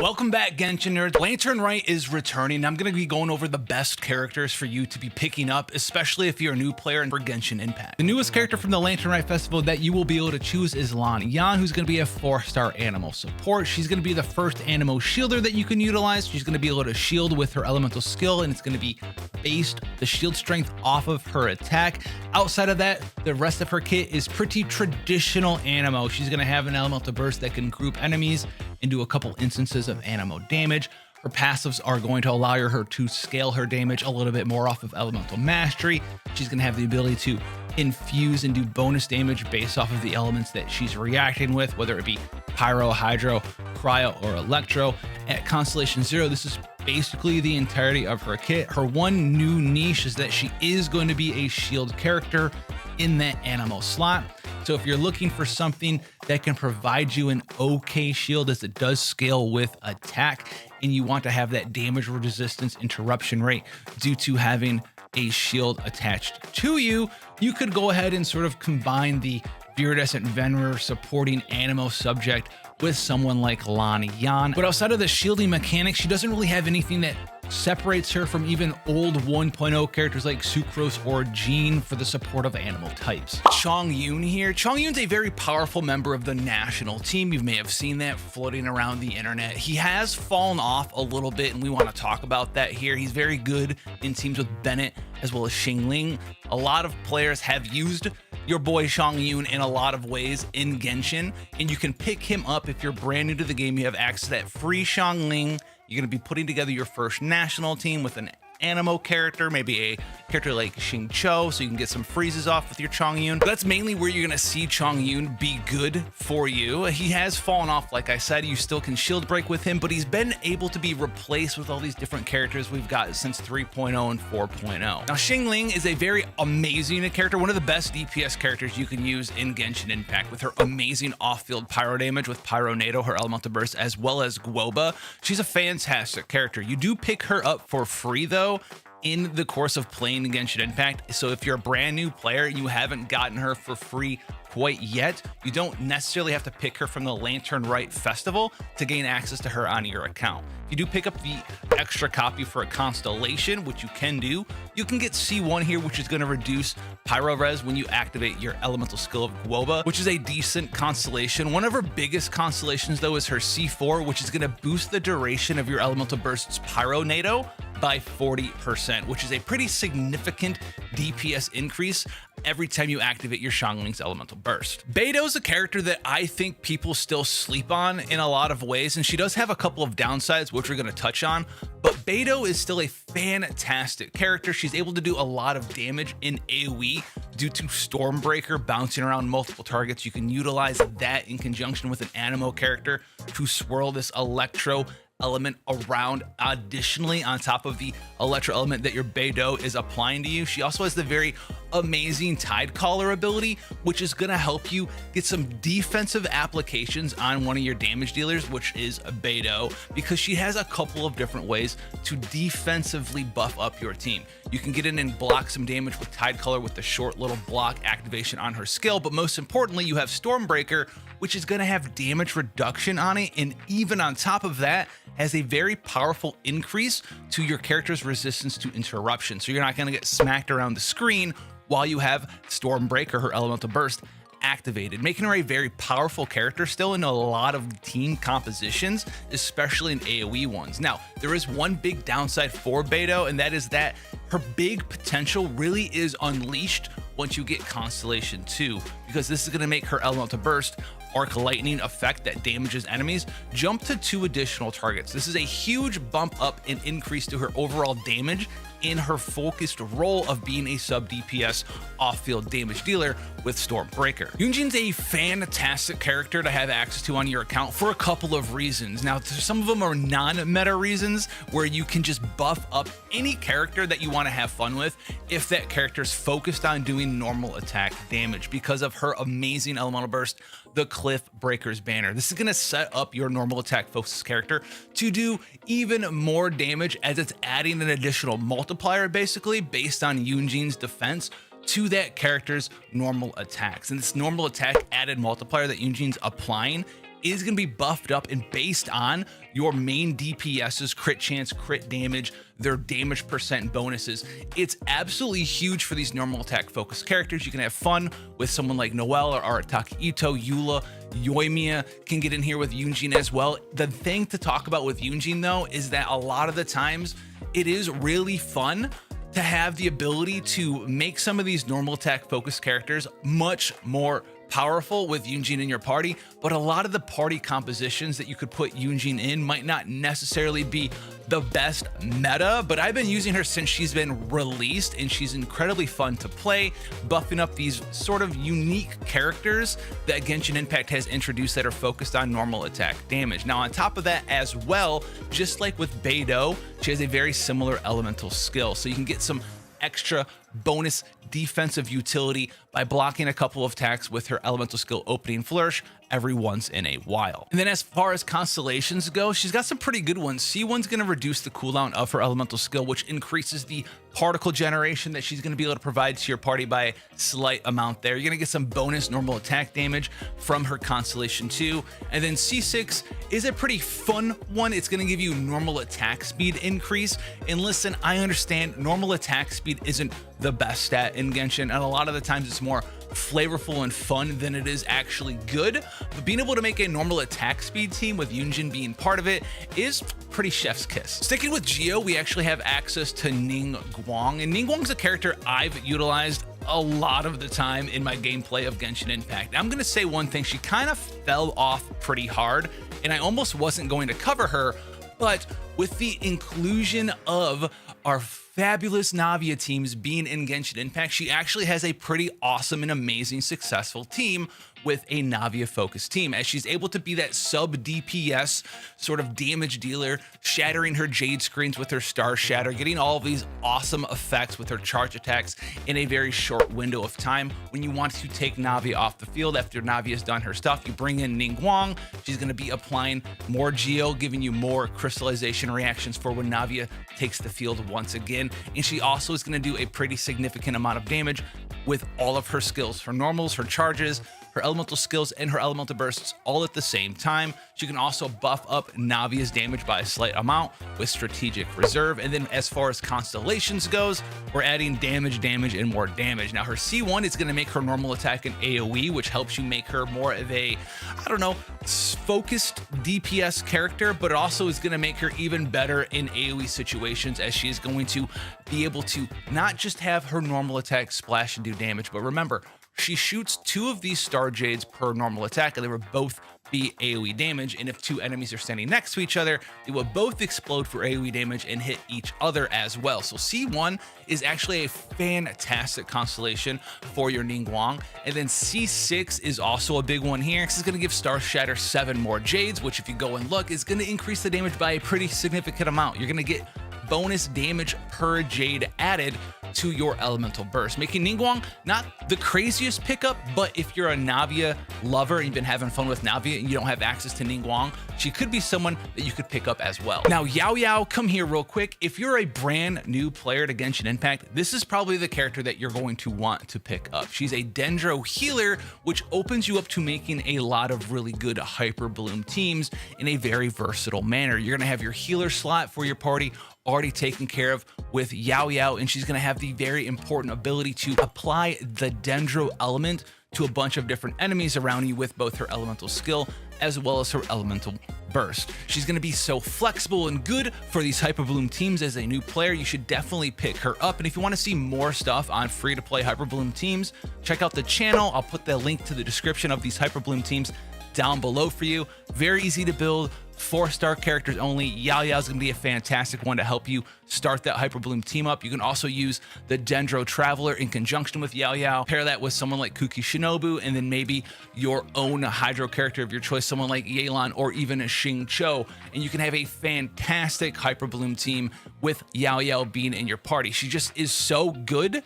Welcome back, Genshin nerds. Lantern Rite is returning. I'm going to be going over the best characters for you to be picking up, especially if you're a new player for Genshin Impact. The newest character from the Lantern Rite Festival that you will be able to choose is Lon Yan, who's going to be a 4-star animal support. She's going to be the first animal shielder that you can utilize. She's going to be able to shield with her elemental skill, and it's going to be based the shield strength off of her attack. Outside of that, the rest of her kit is pretty traditional animo. She's going to have an elemental burst that can group enemies into a couple instances of animo damage. Her passives are going to allow her to scale her damage a little bit more off of elemental mastery. She's going to have the ability to infuse and do bonus damage based off of the elements that she's reacting with, whether it be pyro, hydro, cryo, or electro. At Constellation 0, this is basically the entirety of her kit. Her one new niche is that she is going to be a shield character in that animo slot. So if you're looking for something that can provide you an okay shield, as it does scale with attack, and you want to have that damage resistance interruption rate due to having a shield attached to you, you could go ahead and sort of combine the Viridescent Venerer supporting animo subject with someone like Lon Yan. But outside of the shielding mechanics, she doesn't really have anything that separates her from even old 1.0 characters like Sucrose or Jean for the support of animal types. Chongyun here. Chongyun's a very powerful member of the national team. You may have seen that floating around the internet. He has fallen off a little bit, and we want to talk about that here. He's very good in teams with Bennett as well as Xiangling. A lot of players have used your boy Chongyun in a lot of ways in Genshin, and you can pick him up if you're brand new to the game. You have access to that free Xiangling. You're going to be putting together your first national team with an animo character, maybe a character like XINGQIU, so you can get some freezes off with your Chongyun. But that's mainly where you're going to see Chongyun be good for you. He has fallen off, like I said. You still can shield break with him, but he's been able to be replaced with all these different characters we've got since 3.0 and 4.0. Now, Xiangling is a very amazing character, one of the best DPS characters you can use in Genshin Impact, with her amazing off-field pyro damage with Pyronado, her elemental burst, as well as Guoba. She's a fantastic character. You do pick her up for free, though, in the course of playing Genshin Impact. So if you're a brand new player and you haven't gotten her for free quite yet, you don't necessarily have to pick her from the Lantern Rite Festival to gain access to her on your account. If you do pick up the extra copy for a Constellation, which you can do, you can get C1 here, which is going to reduce Pyro Res when you activate your elemental skill of Guoba, which is a decent constellation. One of her biggest constellations, though, is her C4, which is going to boost the duration of your elemental burst's Pyronado by 40%, which is a pretty significant DPS increase every time you activate your Xiangling's elemental burst. Beidou is a character that I think people still sleep on in a lot of ways, and she does have a couple of downsides, which we're going to touch on, but Beidou is still a fantastic character. She's able to do a lot of damage in AoE due to Stormbreaker bouncing around multiple targets. You can utilize that in conjunction with an animo character to swirl this electro element around additionally on top of the electro element that your Beidou is applying to you. She also has the very amazing Tide Caller ability, which is going to help you get some defensive applications on one of your damage dealers, which is a Beidou, because she has a couple of different ways to defensively buff up your team. You can get in and block some damage with Tide Caller with the short little block activation on her skill, but most importantly, you have Stormbreaker, which is going to have damage reduction on it, and even on top of that, has a very powerful increase to your character's resistance to interruption. So you're not going to get smacked around the screen while you have Stormbreaker, her elemental burst, activated, making her a very powerful character still in a lot of team compositions, especially in AoE ones. Now, there is one big downside for Beidou, and that is that her big potential really is unleashed once you get Constellation 2, because this is going to make her elemental burst arc lightning effect that damages enemies jump to 2 additional targets. This is a huge bump up and increase to her overall damage in her focused role of being a sub DPS off-field damage dealer with Stormbreaker. Yunjin's a fantastic character to have access to on your account for a couple of reasons. Now, some of them are non-meta reasons where you can just buff up any character that you want to have fun with if that character is focused on doing normal attack damage because of her amazing elemental burst, the Cliff Breaker's Banner. This is going to set up your normal attack focused character to do even more damage, as it's adding an additional multiplier basically based on Yunjin's defense to that character's normal attacks. And this normal attack added multiplier that Yunjin's applying is going to be buffed up and based on your main DPS's crit chance, crit damage, their damage percent bonuses. It's absolutely huge for these normal attack focused characters. You can have fun with someone like Noelle or Arataki Ito, Eula, YAOYAO can get in here with Yunin as well. The thing to talk about with Yunin though is that a lot of the times it is really fun to have the ability to make some of these normal attack focused characters much more powerful with Yunin in your party, but a lot of the party compositions that you could put Yunin in might not necessarily be the best meta, but I've been using her since she's been released and she's incredibly fun to play, buffing up these sort of unique characters that Genshin Impact has introduced that are focused on normal attack damage. Now on top of that as well, just like with Beidou, she has a very similar elemental skill, so you can get some extra bonus defensive utility by blocking a couple of attacks with her elemental skill Opening Flourish every once in a while. And then as far as Constellations go, she's got some pretty good ones. C1's going to reduce the cooldown of her elemental skill, which increases the particle generation that she's going to be able to provide to your party by a slight amount there. You're going to get some bonus normal attack damage from her Constellation 2. And then C6 is a pretty fun one. It's going to give you normal attack speed increase. And listen, I understand normal attack speed isn't the best stat in Genshin, and a lot of the times it's more flavorful and fun than it is actually good, but being able to make a normal attack speed team with Yunin being part of it is pretty chef's kiss. Sticking with Geo, we actually have access to Ningguang, and Ningguang's a character I've utilized a lot of the time in my gameplay of Genshin Impact. I'm gonna say one thing, she kind of fell off pretty hard, and I almost wasn't going to cover her, but with the inclusion of our fabulous Navia teams being in Genshin Impact, she actually has a pretty awesome and amazing successful team with a Navia focused team, as she's able to be that sub DPS sort of damage dealer, shattering her jade screens with her star shatter, getting all of these awesome effects with her charge attacks in a very short window of time. When you want to take Navia off the field after Navia's done her stuff, you bring in Ningguang. She's going to be applying more Geo, giving you more crystallization reactions for when Navia takes the field once again. And she also is going to do a pretty significant amount of damage with all of her skills, her normals, her charges, her elemental skills, and her elemental bursts all at the same time. She can also buff up Navia's damage by a slight amount with strategic reserve. And then as far as Constellations goes, we're adding damage, and more damage. Now her C1 is going to make her normal attack an AoE, which helps you make her more of a, I don't know, focused DPS character, but it also is going to make her even better in AoE situations, as she is going to be able to not just have her normal attack splash and do damage, but remember, she shoots 2 of these Star Jades per normal attack, and they will both be AoE damage, and if 2 enemies are standing next to each other, they will both explode for AoE damage and hit each other as well. So C1 is actually a fantastic constellation for your Ningguang, and then C6 is also a big one here, because it's going to give Star Shatter 7 more Jades, which if you go and look, is going to increase the damage by a pretty significant amount. You're going to get bonus damage per Jade added to your elemental burst, making Ningguang not the craziest pickup, but if you're a Navia lover and you've been having fun with Navia and you don't have access to Ningguang, she could be someone that you could pick up as well. Now YAOYAO, come here real quick. If you're a brand new player to Genshin Impact, this is probably the character that you're going to want to pick up. She's a Dendro healer, which opens you up to making a lot of really good Hyper Bloom teams in a very versatile manner. You're gonna have your healer slot for your party already taken care of with YAOYAO, and she's going to have the very important ability to apply the Dendro element to a bunch of different enemies around you with both her elemental skill as well as her elemental burst. She's going to be so flexible and good for these Hyper Bloom teams. As a new player, you should definitely pick her up, and if you want to see more stuff on free-to-play Hyper Bloom teams, check out the channel. I'll put the link to the description of these Hyper Bloom teams down below for you. Very easy to build, 4-star characters only. YAOYAO is going to be a fantastic one to help you start that Hyper Bloom team up. You can also use the Dendro Traveler in conjunction with YAOYAO. Pair that with someone like Kuki Shinobu, and then maybe your own Hydro character of your choice, someone like Yelan or even a Xingqiu, and you can have a fantastic Hyper Bloom team with YAOYAO being in your party. She just is so good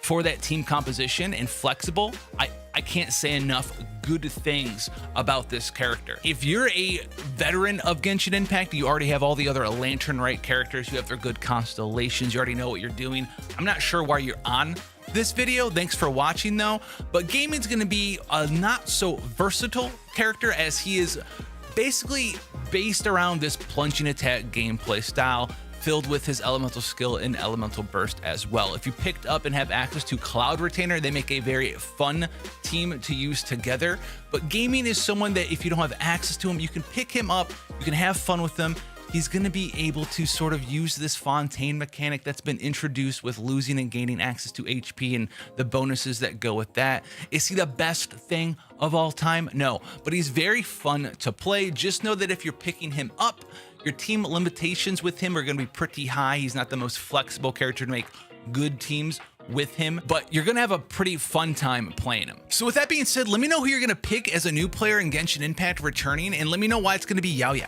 for that team composition and flexible. I can't say enough good things about this character. If you're a veteran of Genshin Impact, you already have all the other Lantern Rite characters, you have their good constellations, you already know what you're doing. I'm not sure why you're on this video. Thanks for watching though. But Gaming's gonna be a not so versatile character, as he is basically based around this plunging attack gameplay style, filled with his elemental skill and elemental burst as well. If you picked up and have access to Cloud Retainer, they make a very fun team to use together. But Gaming is someone that if you don't have access to him, you can pick him up, you can have fun with him. He's going to be able to sort of use this Fontaine mechanic that's been introduced with losing and gaining access to HP and the bonuses that go with that. Is he the best thing of all time? No, but he's very fun to play. Just know that if you're picking him up, your team limitations with him are going to be pretty high. He's not the most flexible character to make good teams with him, but you're gonna have a pretty fun time playing him. So with that being said, let me know who you're gonna pick as a new player in Genshin Impact returning, and let me know why it's gonna be YAOYAO.